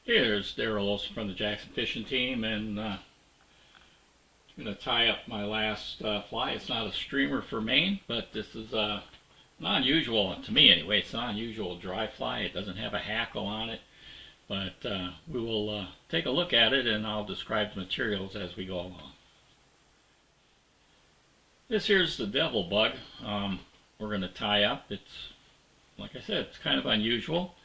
Hey, there's Daryl Olson from the Jackson Fishing Team, and I'm going to tie up my last fly. It's not a streamer for Maine, but this is not unusual, to me anyway. It's not unusual dry fly. It doesn't have a hackle on it, but we will take a look at it, and I'll describe the materials as we go along. This here's the Devil Bug. We're going to tie up. It's, like I said, it's kind of unusual.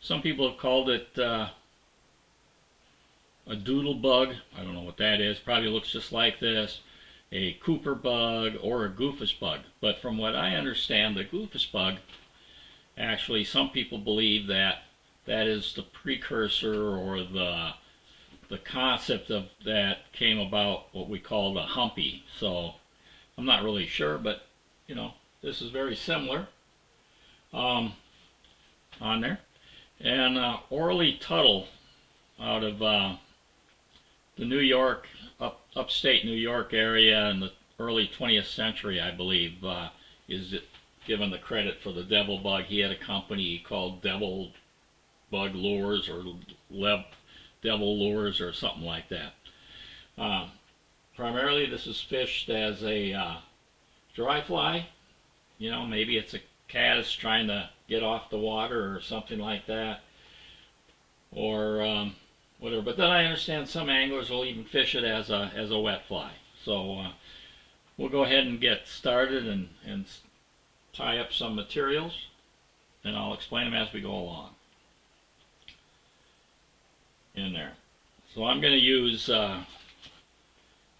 Some people have called it a Doodle Bug. I don't know what that is. Probably looks just like this. A Cooper Bug or a Goofus Bug. But from what I understand, the Goofus Bug, actually some people believe that that is the precursor or the concept of that came about what we call the Humpy. So I'm not really sure, but you know, this is very similar on there. And Orley Tuttle out of the New York, upstate New York area in the early 20th century, I believe, is given the credit for the Devil Bug. He had a company called Devil Bug Lures or Devil Lures or something like that. Primarily this is fished as a dry fly. You know, maybe it's a caddis trying to get off the water or something like that, or whatever. But then I understand some anglers will even fish it as a wet fly. So we'll go ahead and get started and tie up some materials, and I'll explain them as we go along in there. So I'm going to use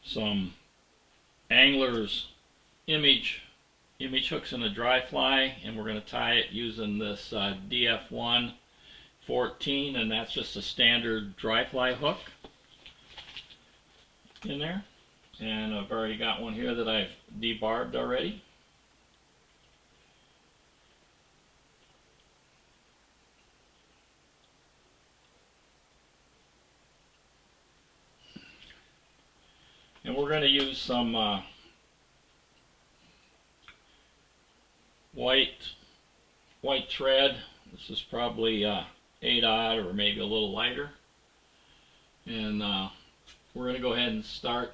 some anglers image hooks in a dry fly, and we're going to tie it using this DF1 14, and that's just a standard dry fly hook in there. And I've already got one here that I've debarbed already. And we're going to use some white thread. This is probably 8/0 or maybe a little lighter. And we're going to go ahead and start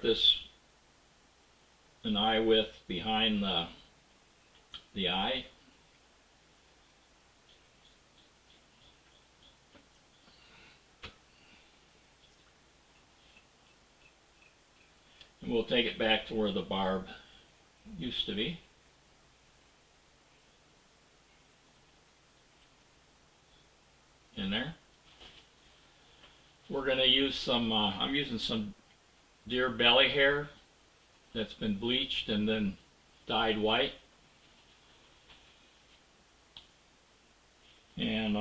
this an eye width behind the eye. And we'll take it back to where the barb used to be. In there. We're going to use some, I'm using some deer belly hair that's been bleached and then dyed white. And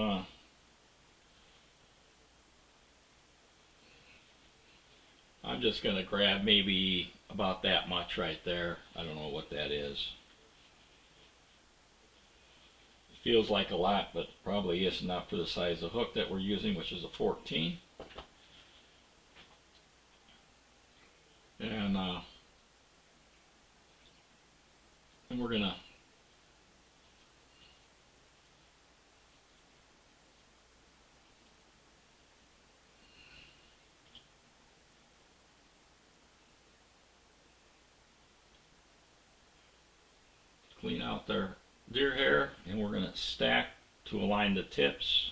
I'm just going to grab maybe about that much right there. I don't know what that is. It feels like a lot, but probably is not for the size of hook that we're using, which is a 14. And we're going to clean out their deer hair, and we're going to stack to align the tips.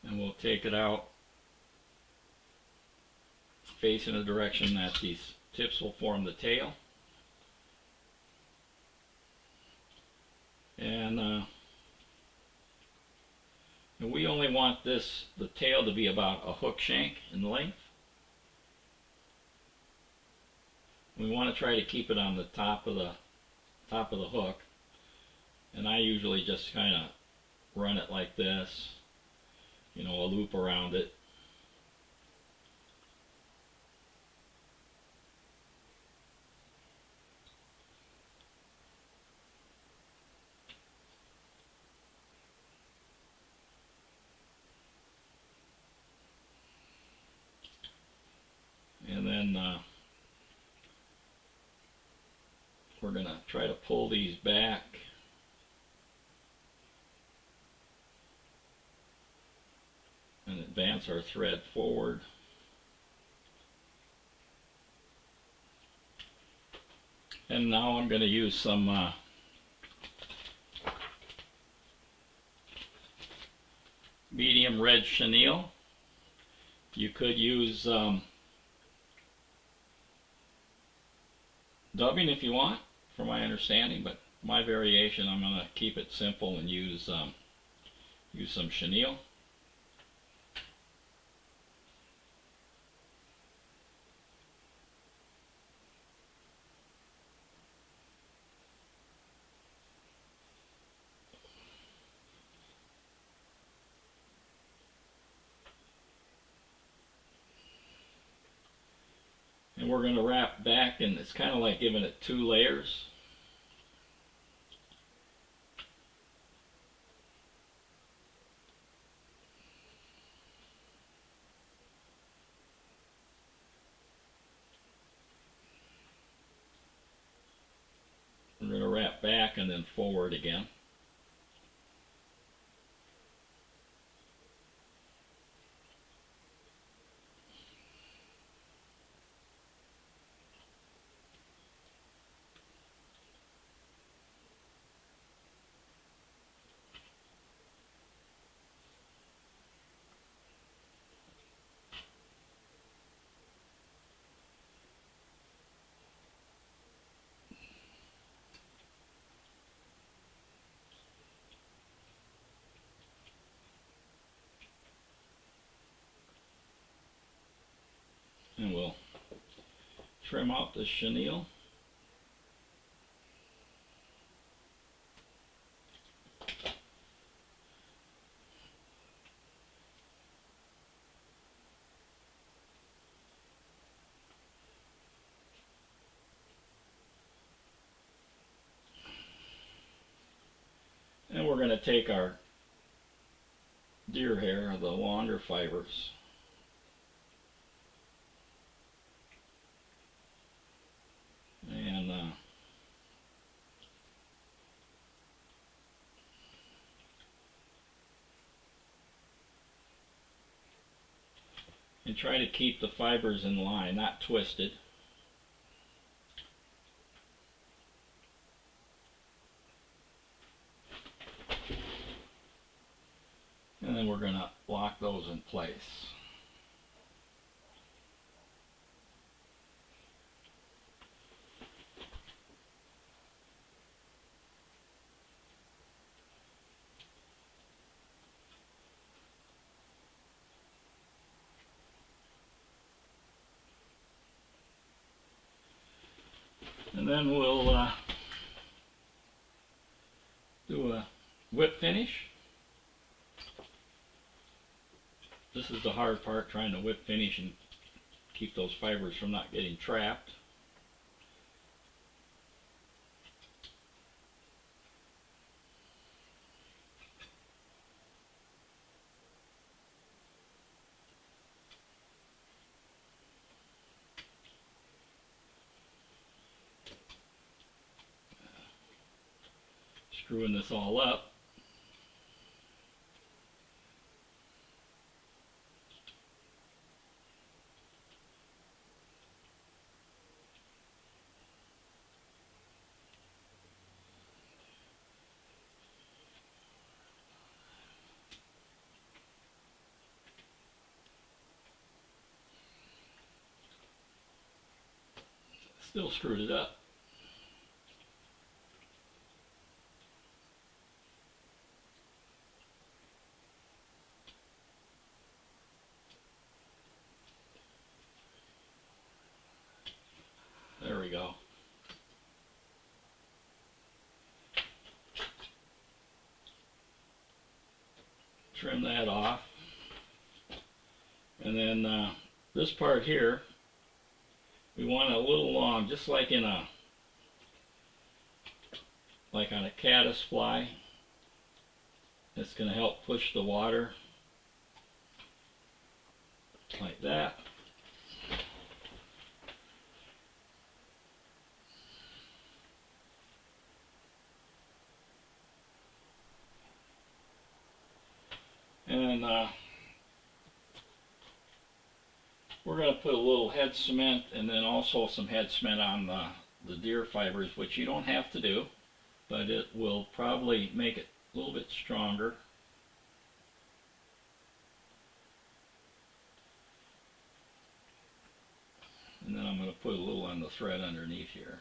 And we'll take it out facing the direction that these tips will form the tail. And we only want the tail to be about a hook shank in length. We want to try to keep it on the top of the hook. And I usually just kind of run it like this, you know, a loop around it. then we're going to try to pull these back. And advance our thread forward. And now I'm going to use some medium red chenille. You could use dubbing if you want, from my understanding, but my variation, I'm going to keep it simple and use some chenille. And we're going to wrap back, and it's kind of like giving it 2 layers. We're going to wrap back and then forward again. And we'll trim out the chenille. And we're going to take our deer hair, the longer fibers, and try to keep the fibers in line, not twisted. And then we're going to lock those in place. And then we'll do a whip finish. This is the hard part, trying to whip finish and keep those fibers from not getting trapped. Screwing this all up. Still screwed it up. There we go. Trim that off. And then this part here, we want it a little long, just like in a, like on a caddis fly. It's going to help push the water like that. And we're going to put a little head cement and then also some head cement on the deer fibers, which you don't have to do, but it will probably make it a little bit stronger. And then I'm going to put a little on the thread underneath here.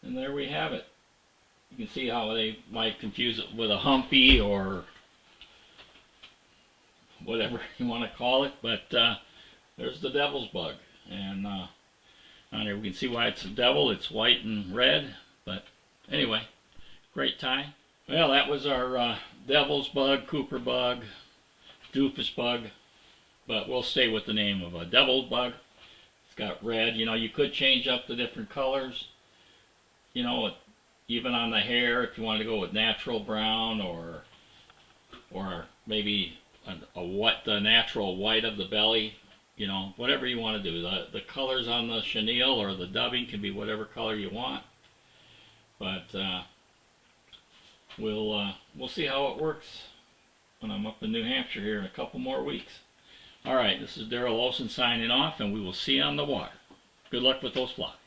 And there we have it. You can see how they might confuse it with a humpy or whatever you want to call it, but there's the devil's bug. And on here we can see why it's a devil. It's white and red, but anyway, great time. Well, that was our devil's bug, Cooper bug, Goofus bug, but we'll stay with the name of a devil bug. It's got red. You know, you could change up the different colors. You know, even on the hair, if you wanted to go with natural brown or maybe the natural white of the belly, you know, whatever you want to do. The colors on the chenille or the dubbing can be whatever color you want. But we'll see how it works when I'm up in New Hampshire here in a couple more weeks. All right, this is Darrell Olson signing off, and we will see you on the water. Good luck with those flocks.